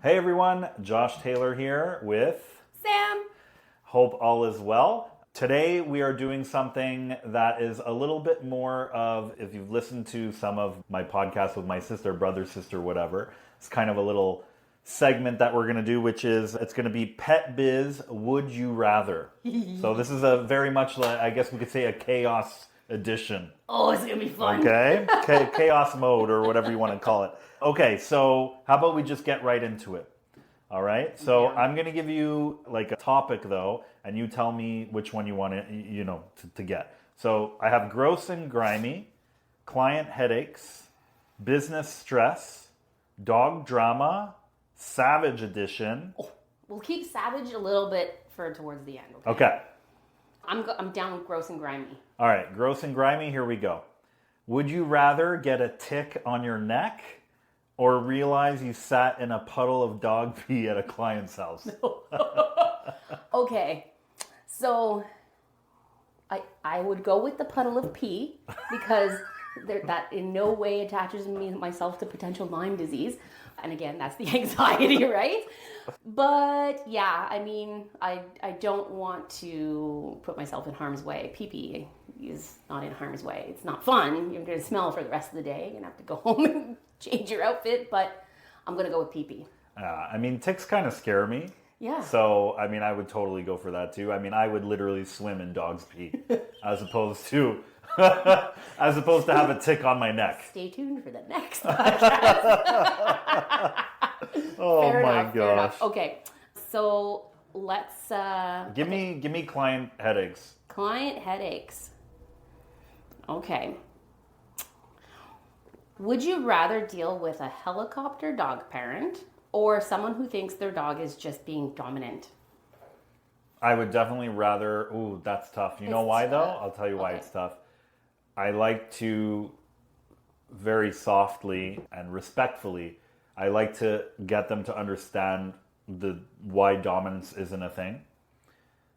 Hey everyone, Josh Taylor here with Sam. Hope All Is Well. Today we are doing something that is a little bit more of, if you've listened to some of my podcasts with my sister, brother, sister, whatever, it's kind of a little segment that we're going to do, which is, it's going to be Pet Biz Would You Rather. So this is a very much, I guess we could say, a chaos edition. Oh, it's going to be fun. Okay? Chaos mode or whatever you want to call it. Okay, so how about we just get right into it? All right? So Yeah. I'm going to give you like a topic though, and you tell me which one you want to get. So I have gross and grimy, client headaches, business stress, dog drama, savage edition. Oh, we'll keep savage a little bit for towards the end. Okay. I'm down with gross and grimy. All right, gross and grimy, here we go. Would you rather get a tick on your neck or realize you sat in a puddle of dog pee at a client's house? Okay, so I would go with the puddle of pee because that in no way attaches myself to potential Lyme disease. And again, that's the anxiety, right? But yeah, I mean, I don't want to put myself in harm's way. Pee-pee is not in harm's way. It's not fun. You're going to smell for the rest of the day. You're going to have to go home and change your outfit, but I'm going to go with pee-pee. I mean, ticks kind of scare me. Yeah. So, I mean, I would totally go for that too. I mean, I would literally swim in dog's pee as opposed to have a tick on my neck. Stay tuned for the next podcast. Oh Fair my enough, fair gosh. enough. Okay, so let's... Give me client headaches. Client headaches. Okay. Would you rather deal with a helicopter dog parent or someone who thinks their dog is just being dominant? I would definitely rather... Ooh, that's tough. You know why though? I'll tell you why it's tough. I like to very softly and respectfully, I like to get them to understand why dominance isn't a thing.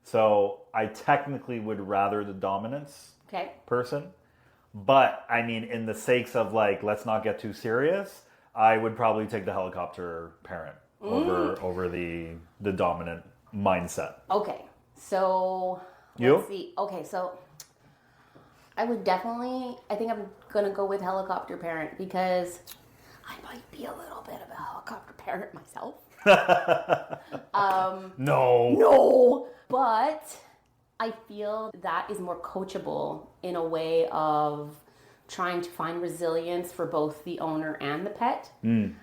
So I technically would rather the dominance person. But I mean, in the sakes of like, let's not get too serious, I would probably take the helicopter parent over the dominant mindset. Okay, so let's see. Okay, so I would definitely, I think I'm going to go with helicopter parent because I might be a little bit of a helicopter parent myself. No, but I feel that is more coachable in a way of trying to find resilience for both the owner and the pet.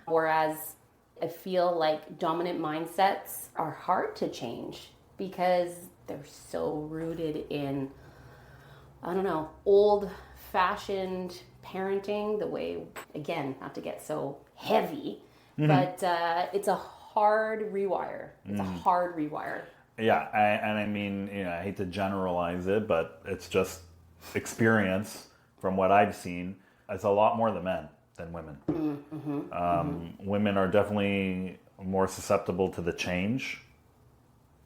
Whereas I feel like dominant mindsets are hard to change because they're so rooted in, I don't know, old-fashioned parenting, the way, again, not to get so heavy, but it's a hard rewire. It's a hard rewire. Yeah, and I mean, I hate to generalize it, but it's just experience from what I've seen. It's a lot more the men than women. Women are definitely more susceptible to the change.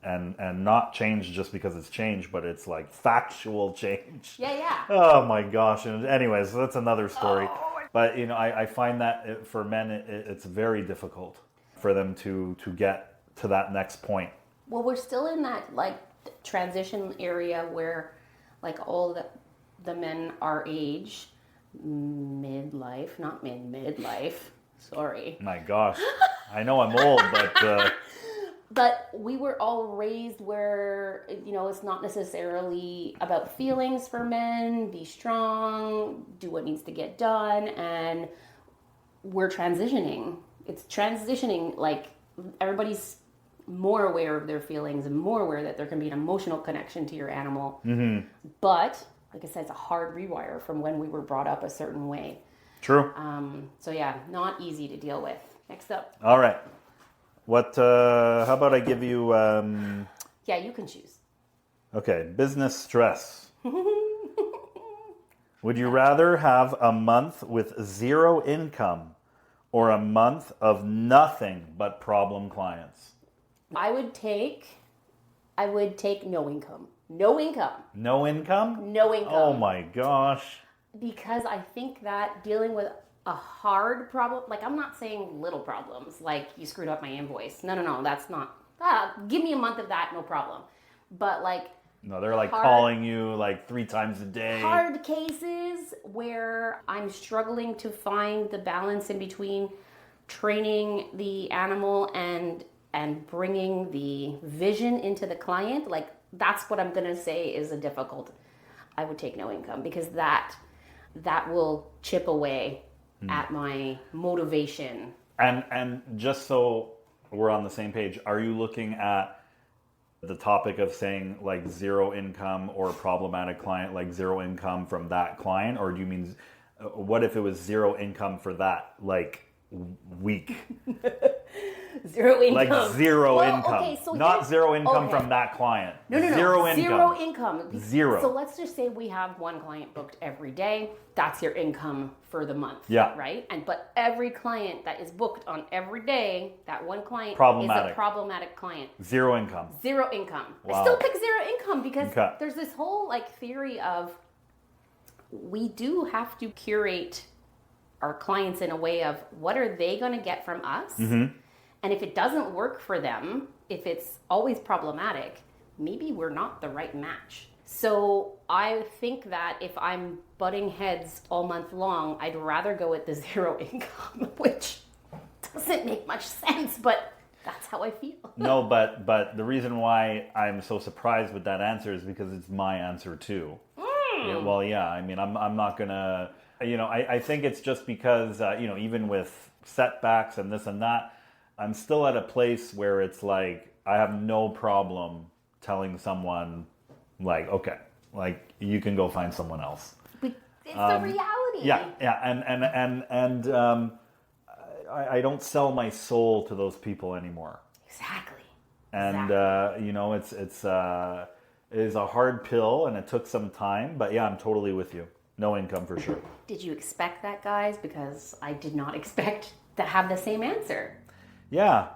And not change just because it's change, but it's like factual change. Yeah. Oh my gosh. And anyways, that's another story. But, I find that for men, it's very difficult for them to get to that next point. Well, we're still in that like transition area where like all the men our age, midlife, not midlife. Sorry. My gosh. I know I'm old, but... But we were all raised where, it's not necessarily about feelings for men, be strong, do what needs to get done, and we're transitioning. It's transitioning, like everybody's more aware of their feelings and more aware that there can be an emotional connection to your animal. But, like I said, it's a hard rewire from when we were brought up a certain way. True. So yeah, not easy to deal with. Next up. All right. How about I give you... Yeah, you can choose. Okay, business stress. Would you rather have a month with zero income or a month of nothing but problem clients? I would take no income. No income. No income? No income. Oh my gosh. Because I think that dealing with a hard problem, like I'm not saying little problems, like you screwed up my invoice. No, that's not. Give me a month of that, no problem. But like, no, they're like calling you like 3 times a day. Hard cases where I'm struggling to find the balance in between training the animal and bringing the vision into the client. Like that's what I'm gonna say is a difficult. I would take no income because that will chip away at my motivation. And just so we're on the same page, are you looking at the topic of saying like zero income or problematic client, like zero income from that client? Or do you mean, what if it was zero income for that like week? Zero income. Like zero income. Okay, so not zero income from that client. No. Zero income. Zero income. Zero. So let's just say we have one client booked every day. That's your income for the month. Yeah. Right? But every client that is booked on every day, that one client is a problematic client. Zero income. Zero income. Wow. I still pick zero income because there's this whole like theory of we do have to curate our clients in a way of what are they going to get from us? Mm-hmm. And if it doesn't work for them, if it's always problematic, maybe we're not the right match. So I think that if I'm butting heads all month long, I'd rather go with the zero income, which doesn't make much sense, but that's how I feel. No, but the reason why I'm so surprised with that answer is because it's my answer too. Yeah, well, yeah, I mean, I'm not gonna, I think it's just because, even with setbacks and this and that, I'm still at a place where it's like, I have no problem telling someone like, okay, like you can go find someone else. But it's the reality. Yeah. And I don't sell my soul to those people anymore. Exactly. And, it is a hard pill and it took some time, but yeah, I'm totally with you. No income for sure. Did you expect that, guys? Because I did not expect to have the same answer. Yeah.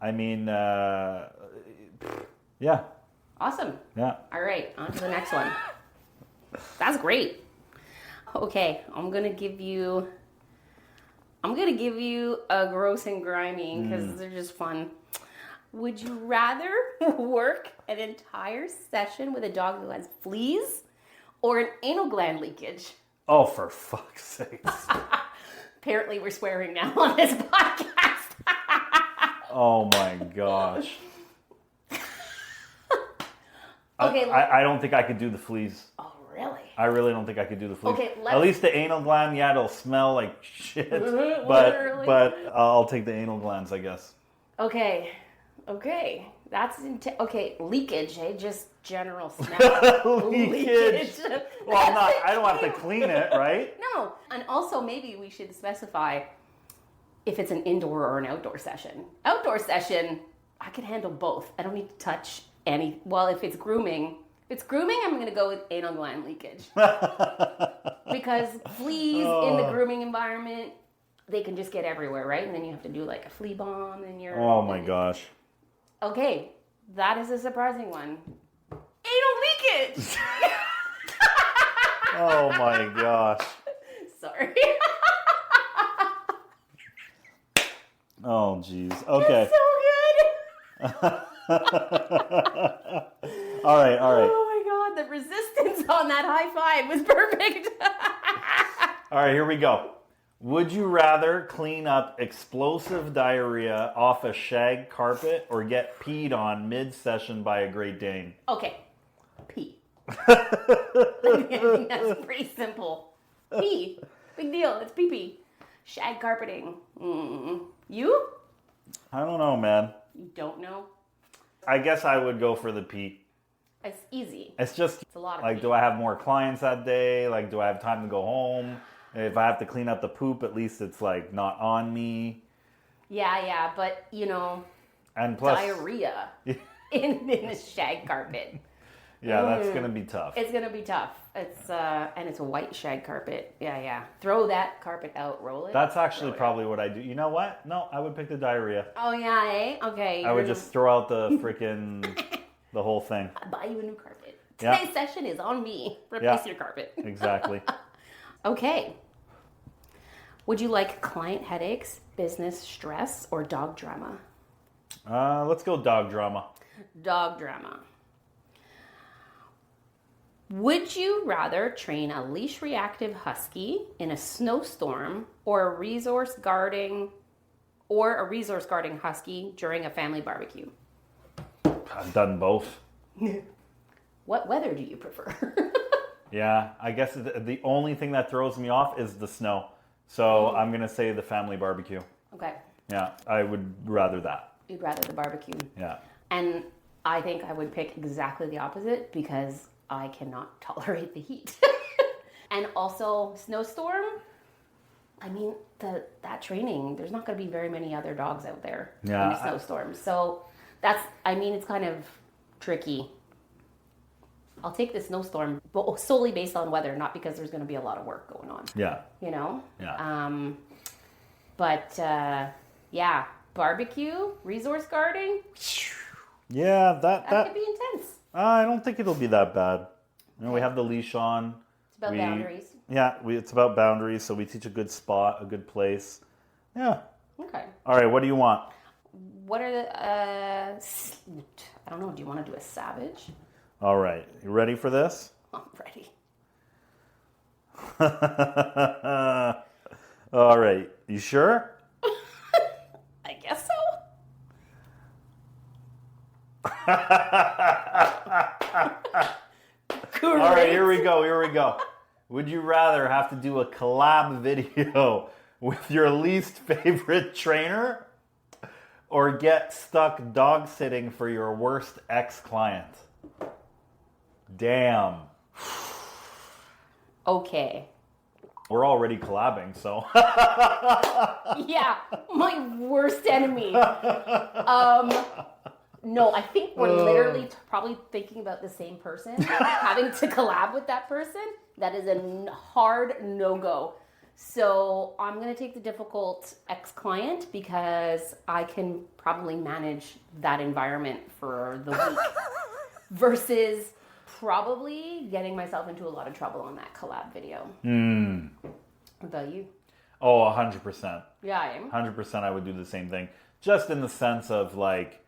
I mean, yeah. Awesome. Yeah. All right, on to the next one. That's great. Okay, I'm gonna give you a gross and grimy because they're just fun. Would you rather work an entire session with a dog who has fleas or an anal gland leakage? Oh, for fuck's sakes. Apparently we're swearing now on this podcast. Oh my gosh. Okay. I don't think I could do the fleas. Oh, really? I really don't think I could do the fleas. Okay, at least the anal gland, yeah, it'll smell like shit. but I'll take the anal glands, I guess. Okay. That's okay. Leakage, just general smell. Leakage. Well, I don't have to clean it, right? No, and also maybe we should specify if it's an indoor or an outdoor session. Outdoor session, I can handle both. I don't need to touch any. Well, if it's grooming, I'm going to go with anal gland leakage because fleas in the grooming environment, they can just get everywhere, right? And then you have to do like a flea bomb, and you're. Oh my gosh. Okay, that is a surprising one. Anal leakage. Oh my gosh. Sorry. Oh jeez. Okay. That's so good. All right. Oh my god, the resistance on that high five was perfect. All right, here we go. Would you rather clean up explosive diarrhea off a shag carpet or get peed on mid-session by a Great Dane? Okay, pee. I think that's pretty simple. Pee. Big deal. It's pee-pee. Shag carpeting. You? I don't know, man. You don't know? I guess I would go for the pee. It's easy. It's a lot of like, pee. do I have more clients that day? Like, do I have time to go home? If I have to clean up the poop, at least it's like not on me. Yeah, but and plus diarrhea in a shag carpet. Yeah, that's gonna be tough. It's gonna be tough. It's and it's a white shag carpet. Yeah. Throw that carpet out, roll it. That's actually probably what I do. You know what? No, I would pick the diarrhea. Oh yeah, eh? Okay. I would just throw out the freaking the whole thing. I'll buy you a new carpet. Yeah. Today's session is on me. Replace your carpet. Exactly. Okay. Would you like client headaches, business stress, or dog drama? Let's go dog drama. Dog drama. Would you rather train a leash reactive husky in a snowstorm or a resource guarding husky during a family barbecue? I've done both. What weather do you prefer? Yeah, I guess the only thing that throws me off is the snow. So I'm going to say the family barbecue. Okay. Yeah, I would rather that. You'd rather the barbecue. Yeah. And I think I would pick exactly the opposite because I cannot tolerate the heat. And also, snowstorm, I mean, that training, there's not going to be very many other dogs out there in a snowstorm. So it's kind of tricky. I'll take the snowstorm, but solely based on weather, not because there's going to be a lot of work going on. Yeah. You know? Yeah. Yeah, barbecue, resource guarding. Yeah, that Could be intense. I don't think it'll be that bad. We have the leash on. It's about boundaries. Yeah, it's about boundaries. So we teach a good spot, a good place. Yeah. Okay. All right. What do you want? What are the? I don't know. Do you want to do a savage? All right. You ready for this? I'm ready. All right. You sure? I guess so. All right, here we go. Would you rather have to do a collab video with your least favorite trainer or get stuck dog sitting for your worst ex-client? Damn. Okay. We're already collabing, so. Yeah, my worst enemy. No, I think we're literally probably thinking about the same person. Having to collab with that person, that is a hard no-go. So I'm going to take the difficult ex-client because I can probably manage that environment for the week versus probably getting myself into a lot of trouble on that collab video. What about you? Oh, 100%. Yeah, I am. 100% I would do the same thing. Just in the sense of like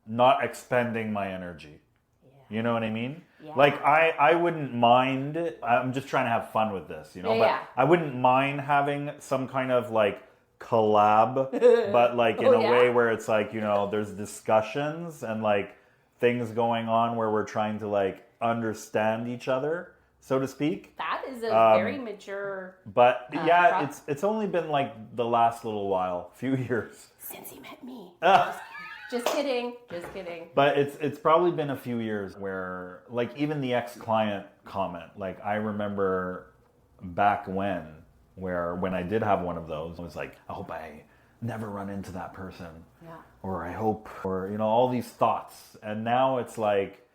not expending my energy. Yeah. You know what I mean? Yeah. Like I wouldn't mind, I'm just trying to have fun with this, you know? But I wouldn't mind having some kind of like collab, but like in a way where it's like, you know, there's discussions and like things going on where we're trying to like understand each other, so to speak. That is a very mature. But it's only been like the last little while, few years since he met me. Just kidding. But it's probably been a few years where like even the ex-client comment, like I remember back when I did have one of those, I was like, I hope I never run into that person. Yeah. Or I hope, or, you know, all these thoughts. And now it's like,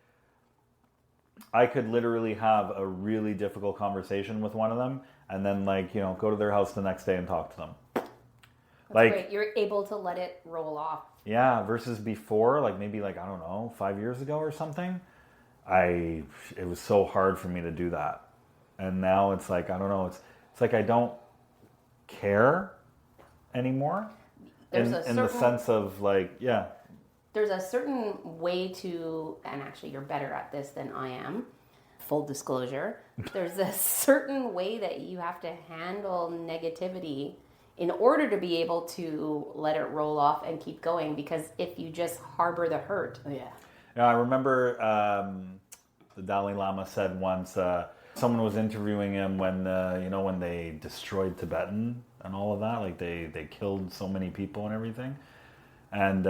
I could literally have a really difficult conversation with one of them and then like, you know, go to their house the next day and talk to them. That's like, great. You're able to let it roll off. Yeah, versus before, like maybe like, I don't know, 5 years ago or something, it was so hard for me to do that. And now it's like, I don't know, it's like I don't care anymore. In the sense of like, yeah. There's a certain way to, and actually you're better at this than I am, full disclosure. There's a certain way that you have to handle negativity in order to be able to let it roll off and keep going. Because if you just harbor the hurt, Yeah, I remember the Dalai Lama said once, someone was interviewing him when they destroyed Tibetan and all of that, like they killed so many people and everything. And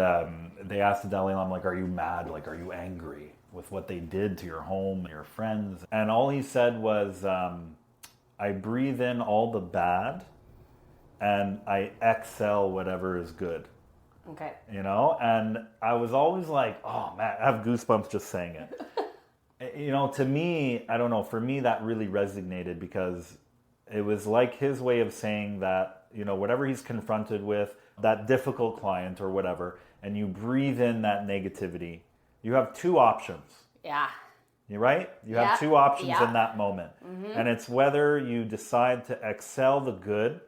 they asked the Dalai Lama, like, are you mad? Like, are you angry with what they did to your home and your friends? And all he said was, I breathe in all the bad and I exhale whatever is good. Okay. You know? And I was always like, oh man, I have goosebumps just saying it. You know, to me, I don't know, for me that really resonated because it was like his way of saying that, you know, whatever he's confronted with, that difficult client or whatever, and you breathe in that negativity, you have two options. Yeah. You're right? You have two options in that moment. Mm-hmm. And it's whether you decide to excel the good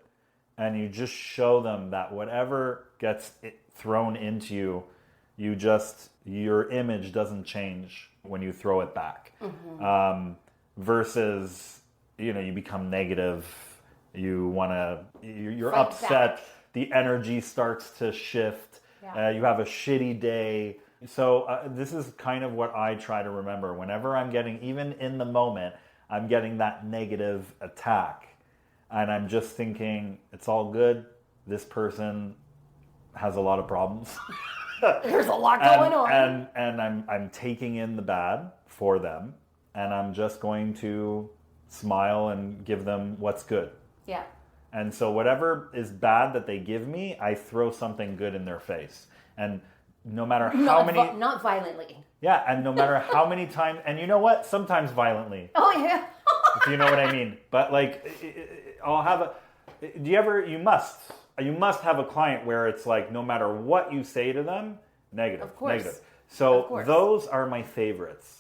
and you just show them that whatever gets thrown into you, your image doesn't change when you throw it back. Versus, you become negative, you're Fight upset, back. the energy starts to shift, Yeah. you have a shitty day. So this is kind of what I try to remember. Whenever I'm getting, even in the moment, I'm getting that negative attack. And I'm just thinking, it's all good. This person has a lot of problems. There's a lot going on. And I'm taking in the bad for them. And I'm just going to smile and give them what's good. Yeah. And so whatever is bad that they give me, I throw something good in their face. And no matter how many... Not violently. Yeah, and no matter how many times... And you know what? Sometimes violently. Oh, yeah. If you know what I mean. But I'll have a... You must have a client where it's like, no matter what you say to them, negative. Of course. Negative. So Of course. those are my favorites.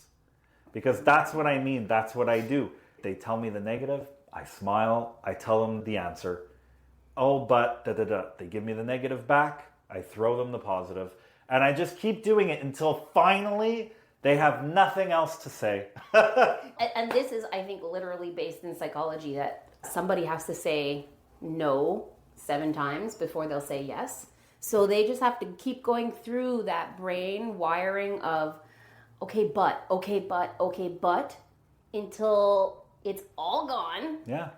Because that's what I mean. That's what I do. They tell me the negative. I smile. I tell them the answer. Oh, but da-da-da. They give me the negative back. I throw them the positive. And I just keep doing it until finally they have nothing else to say. And this is, I think, literally based in psychology, that somebody has to say no 7 times before they'll say yes. So they just have to keep going through that brain wiring of, okay, but, until it's all gone. Yeah.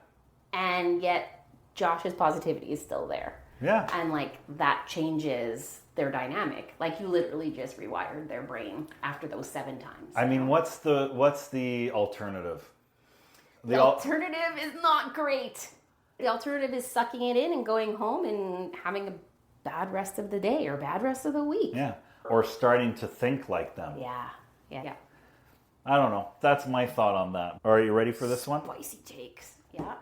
And yet Josh's positivity is still there. Yeah. And that changes their dynamic. You literally just rewired their brain after those 7 times. I mean, what's the alternative? The alternative is not great. The alternative is sucking it in and going home and having a bad rest of the day or bad rest of the week. Yeah. Or starting to think like them. Yeah. I don't know. That's my thought on that. All right, you ready for this one? Spicy takes. Yeah.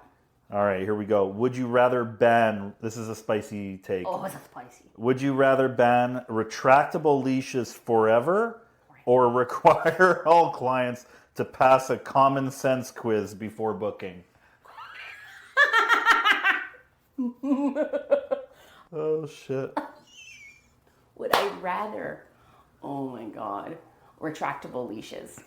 All right, here we go. Would you rather ban... This is a spicy take. Oh, it's spicy. Would you rather ban retractable leashes forever or require all clients to pass a common sense quiz before booking? Oh, shit. Would I rather... Oh, my God. Retractable leashes.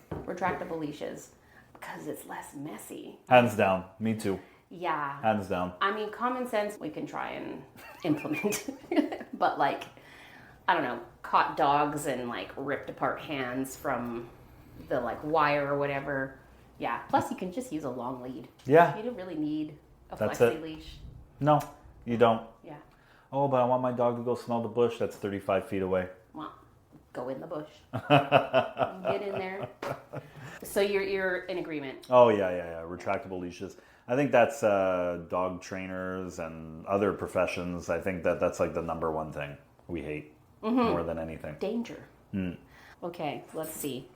Because it's less messy. Hands down. Me too. Yeah. Hands down. I mean, common sense we can try and implement. But I don't know, caught dogs and ripped apart hands from the wire or whatever. Yeah. Plus you can just use a long lead. Yeah. You don't really need a That's flexi it. leash. No, you don't. Yeah. Oh, but I want my dog to go smell the bush. That's 35 feet away. Well, go in the bush. Get in there. So you're in agreement. Oh, yeah. Retractable leashes. I think that's dog trainers and other professions. I think that's the number one thing we hate more than anything. Danger. Okay, let's see.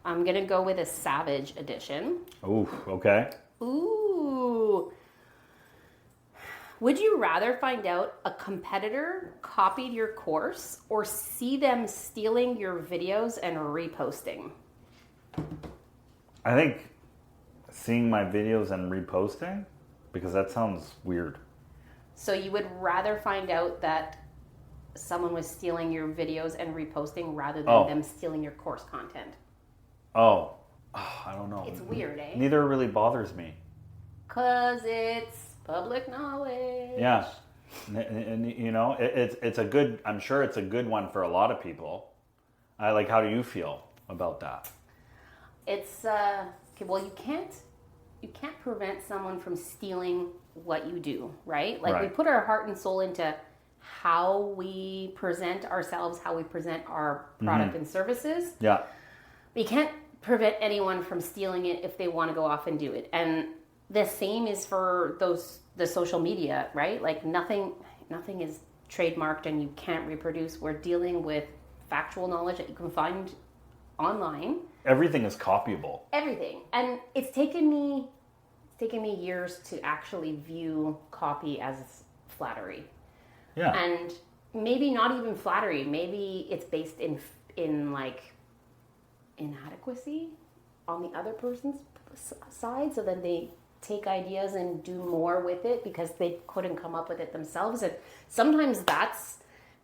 I'm going to go with a Savage edition. Ooh, okay. Ooh. Would you rather find out a competitor copied your course or see them stealing your videos and reposting? I think seeing my videos and reposting, because that sounds weird. So you would rather find out that someone was stealing your videos and reposting rather than them stealing your course content? Oh, I don't know. It's weird, eh? Neither really bothers me. 'Cause it's public knowledge. Yeah. And it's a good, I'm sure it's a good one for a lot of people. How do you feel about that? It's, okay, well, you can't prevent someone from stealing what you do, right? Right. We put our heart and soul into how we present ourselves, how we present our product and services. Yeah. But you can't prevent anyone from stealing it if they want to go off and do it. And the same is for the social media, right? Nothing is trademarked and you can't reproduce. We're dealing with factual knowledge that you can find online. Everything is copyable. Everything. And it's taken me years to actually view copy as flattery. Yeah. And maybe not even flattery. Maybe it's based in inadequacy on the other person's side, so then they take ideas and do more with it because they couldn't come up with it themselves. And sometimes that's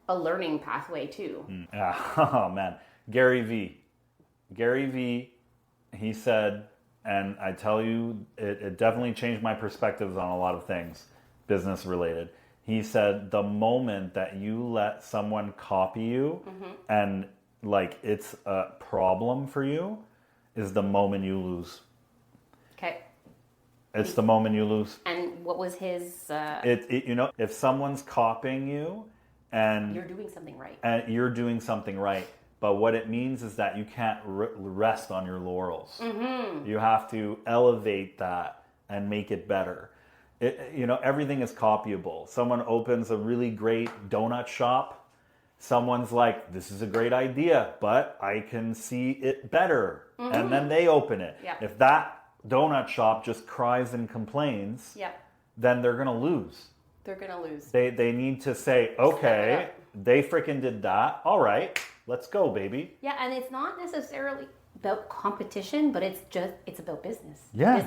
a learning pathway too. Yeah. Oh man, Gary V, he said, and I tell you, it definitely changed my perspectives on a lot of things, business related. He said, the moment that you let someone copy you and like it's a problem for you is the moment you lose. Okay. It's the moment you lose. And what was his... You know, if someone's copying you and... You're doing something right. And you're doing something right. But what it means is that you can't rest on your laurels. You have to elevate that and make it better. You know, everything is copyable. Someone opens a really great donut shop. Someone's like, this is a great idea, but I can see it better. And then they open it. Yeah. If that donut shop just cries and complains, then they're going to lose. They're going to lose. They need to say, okay, they freaking did that. All right, let's go, baby. Yeah, and it's not necessarily about competition, but it's about business. Yeah.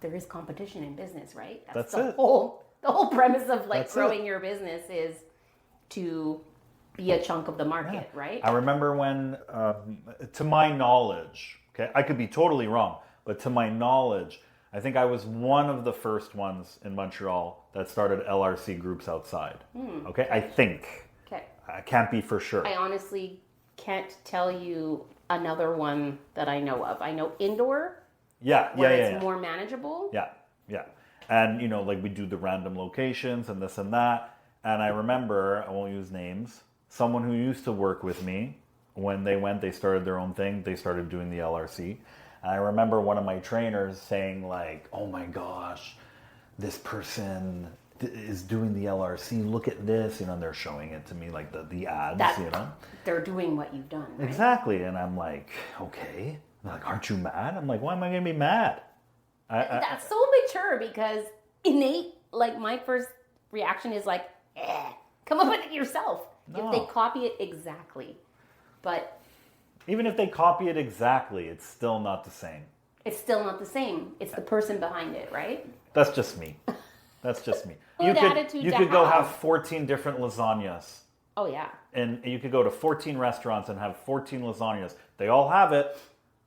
There is competition in business, right? That's the it. The whole premise of like That's growing it. your business is to be a chunk of the market, right? I remember when, to my knowledge, okay, I could be totally wrong, but to my knowledge, I think I was one of the first ones in Montreal that started LRC groups outside. Okay, I think. Okay. I can't be for sure. I honestly can't tell you another one that I know of. I know indoor. Where it's more manageable. Yeah. And, you know, like we do the random locations and this and that. And I remember, I won't use names, someone who used to work with me, when they started their own thing, they started doing the LRC. And I remember one of my trainers saying like, oh my gosh, this person is doing the LRC, look at this, you know, and they're showing it to me like the ads, you know. They're doing what you've done, right? Exactly. And I'm like, okay. They're like, aren't you mad? I'm like, why am I going to be mad? That's so mature because innate, like my first reaction is like, come up with it yourself. No. If they copy it exactly. But even if they copy it exactly, it's still not the same. It's still not the same. It's the person behind it, right? That's just me. That's just me. Good attitude you to could go have. have 14 different lasagnas. Oh, yeah. And you could go to 14 restaurants and have 14 lasagnas. They all have it,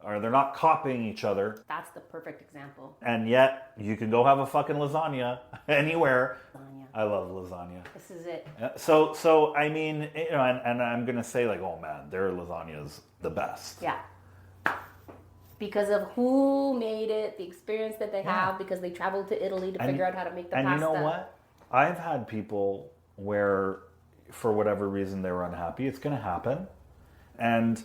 or they're not copying each other. That's the perfect example. And yet, you can go have a fucking lasagna anywhere. Lasagna. I love lasagna. This is it. So I mean, you know, and I'm going to say like, oh man, their lasagna's the best. Yeah. Because of who made it, the experience that they have, because they traveled to Italy to figure out how to make the pasta. And you know what? I've had people where, for whatever reason, they were unhappy. It's going to happen. And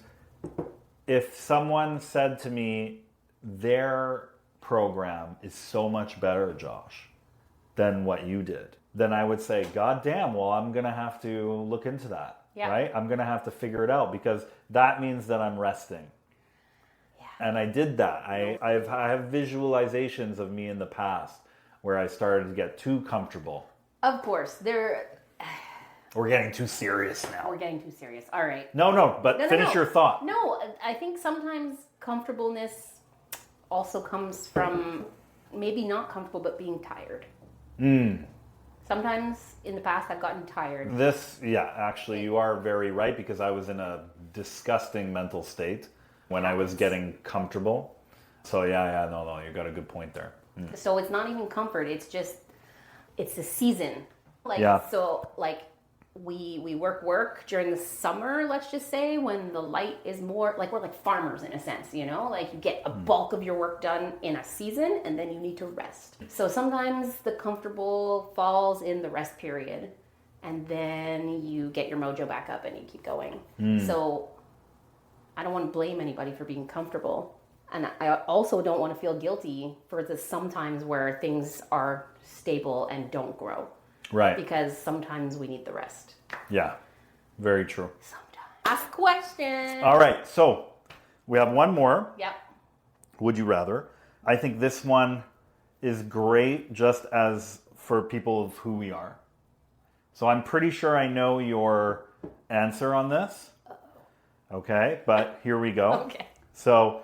if someone said to me, their program is so much better, Josh, than what you did, then I would say, God damn, well, I'm going to have to look into that. Yeah. Right? I'm going to have to figure it out because that means that I'm resting. And I did that. I have visualizations of me in the past where I started to get too comfortable. Of course. We're getting too serious now. We're getting too serious. All right. No, but finish your thought. No, I think sometimes comfortableness also comes from maybe not comfortable, but being tired. Sometimes in the past I've gotten tired. Actually, you are very right because I was in a disgusting mental state when I was getting comfortable. So no, you got a good point there. So it's not even comfort, it's the season. So we work during the summer, let's just say, when the light is more, like we're like farmers in a sense, you know, like you get a bulk of your work done in a season and then you need to rest. So sometimes the comfortable falls in the rest period and then you get your mojo back up and you keep going. So I don't want to blame anybody for being comfortable. And I also don't want to feel guilty for the sometimes where things are stable and don't grow. Right. Because sometimes we need the rest. Yeah, very true. Sometimes. Ask questions. All right, so we have one more. Yep. Would you rather? I think this one is great just as for people of who we are. So I'm pretty sure I know your answer on this. Okay, but here we go. Okay. So,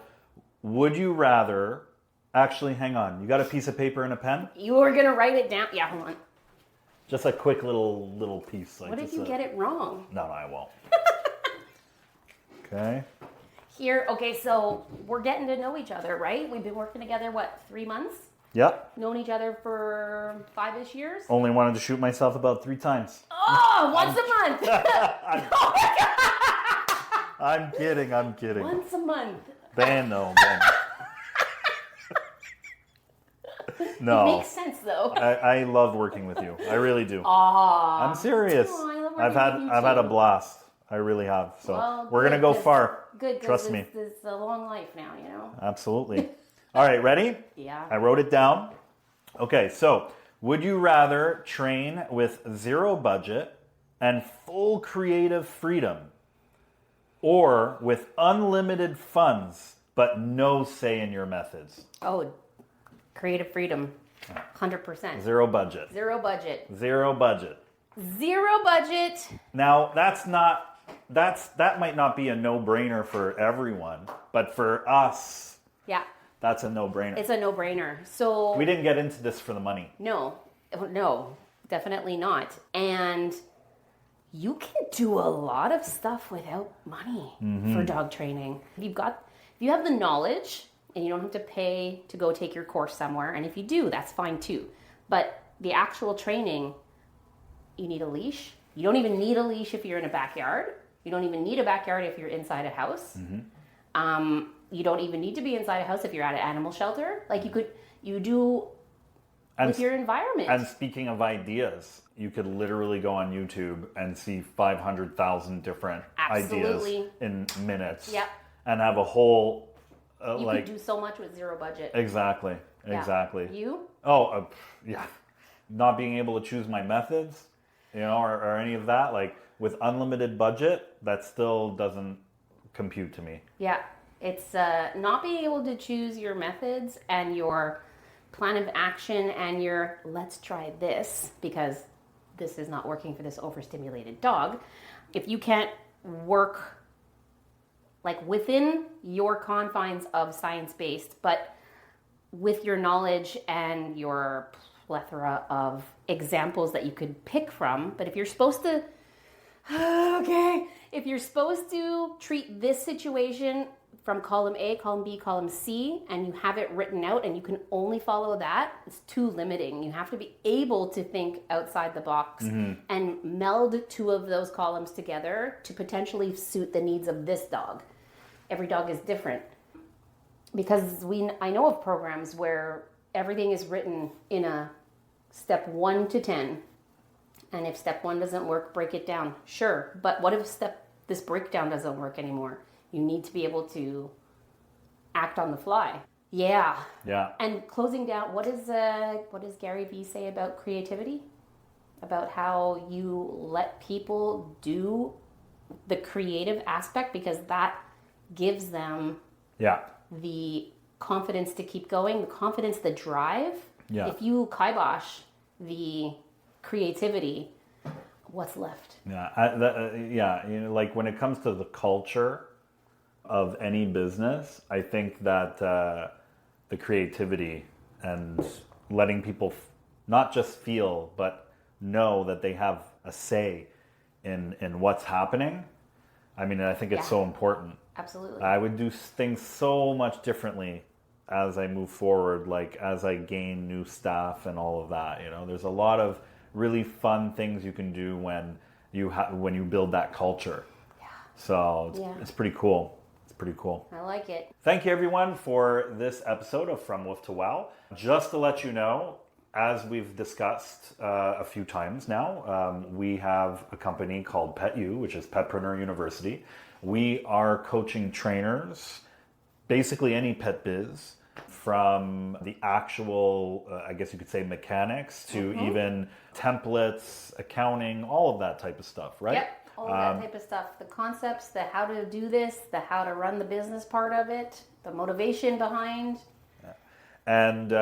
would you rather Actually, hang on. You got a piece of paper and a pen? You were going to write it down. Yeah, hold on. Just a quick little piece. Like What if you get it wrong? No, I won't. Okay. Here, okay, so we're getting to know each other, right? We've been working together, what, 3 months? Yep. Known each other for 5-ish years? Only wanted to shoot myself about 3 times. Oh, once a month. I'm kidding. Once a month. Ben, no. No. It makes sense, though. I love working with you. I really do. Aww. I'm serious. Oh, I love I've working with you had a too. blast. I really have. So Well, we're gonna go far. Good. Trust me. This is a long life now, you know? Absolutely. All right, ready? Yeah. I wrote it down. Okay, so would you rather train with 0 budget and full creative freedom, or with unlimited funds but no say in your methods? Oh, creative freedom. 100%. 0 budget. 0 budget. 0 budget. 0 budget. Now, that might not be a no-brainer for everyone, but for us, Yeah, that's a no-brainer. it's a no-brainer. So We didn't get into this for the money. no, definitely not. And you can do a lot of stuff without money for dog training. If you have the knowledge and you don't have to pay to go take your course somewhere, and if you do, that's fine too. But the actual training, you need a leash. You don't even need a leash if you're in a backyard. You don't even need a backyard if you're inside a house. You don't even need to be inside a house if you're at an animal shelter. Like you do with your environment. And speaking of ideas, you could literally go on YouTube and see 500,000 different Absolutely. ideas in minutes. Yep. And have a whole, You could do so much with 0 budget. Exactly. Yeah. Exactly. You? Oh, yeah. Not being able to choose my methods, or any of that, like with unlimited budget, that still doesn't compute to me. Yeah. It's not being able to choose your methods and your plan of action and your let's try this because this is not working for this overstimulated dog. If you can't work like within your confines of science-based, but with your knowledge and your plethora of examples that you could pick from, but if you're supposed to treat this situation from column A, column B, column C, and you have it written out and you can only follow that, it's too limiting. You have to be able to think outside the box and meld 2 of those columns together to potentially suit the needs of this dog. Every dog is different. Because I know of programs where everything is written in a step 1 to 10. And if step 1 doesn't work, break it down. Sure, but what if this breakdown doesn't work anymore? You need to be able to act on the fly. Yeah. Yeah. And closing down, what does Gary Vee say about creativity? About how you let people do the creative aspect because that gives them the confidence to keep going, the confidence, the drive. Yeah. If you kibosh the creativity, what's left? Yeah. Like when it comes to the culture of any business, I think that the creativity and letting people not just feel, but know that they have a say in what's happening. I mean, I think it's so important. Absolutely. I would do things so much differently as I move forward, like as I gain new staff and all of that. There's a lot of really fun things you can do when you build that culture. Yeah. So it's pretty cool. It's pretty cool. I like it. Thank you everyone for this episode of From Wolf to Wow. Just to let you know, as we've discussed a few times now, we have a company called PETU, which is Petpreneur University. We are coaching trainers, basically any pet biz, from the actual, I guess you could say, mechanics to even templates, accounting, all of that type of stuff, right? Yep, all of that type of stuff. The concepts, the how to do this, the how to run the business part of it, the motivation behind. And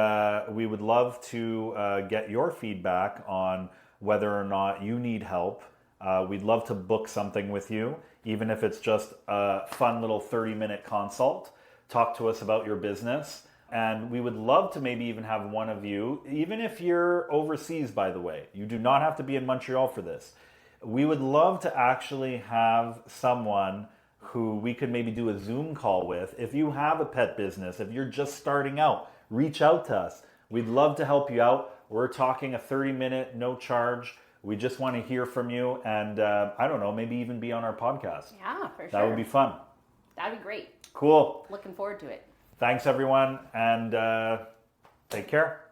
we would love to get your feedback on whether or not you need help. We'd love to book something with you, even if it's just a fun little 30-minute consult. Talk to us about your business. And we would love to maybe even have one of you, even if you're overseas, by the way. You do not have to be in Montreal for this. We would love to actually have someone who we could maybe do a Zoom call with. If you have a pet business, if you're just starting out, reach out to us. We'd love to help you out. We're talking a 30-minute, no charge. We just want to hear from you and, I don't know, maybe even be on our podcast. Yeah, for sure. That would be fun. That'd be great. Cool. Looking forward to it. Thanks, everyone, and take care.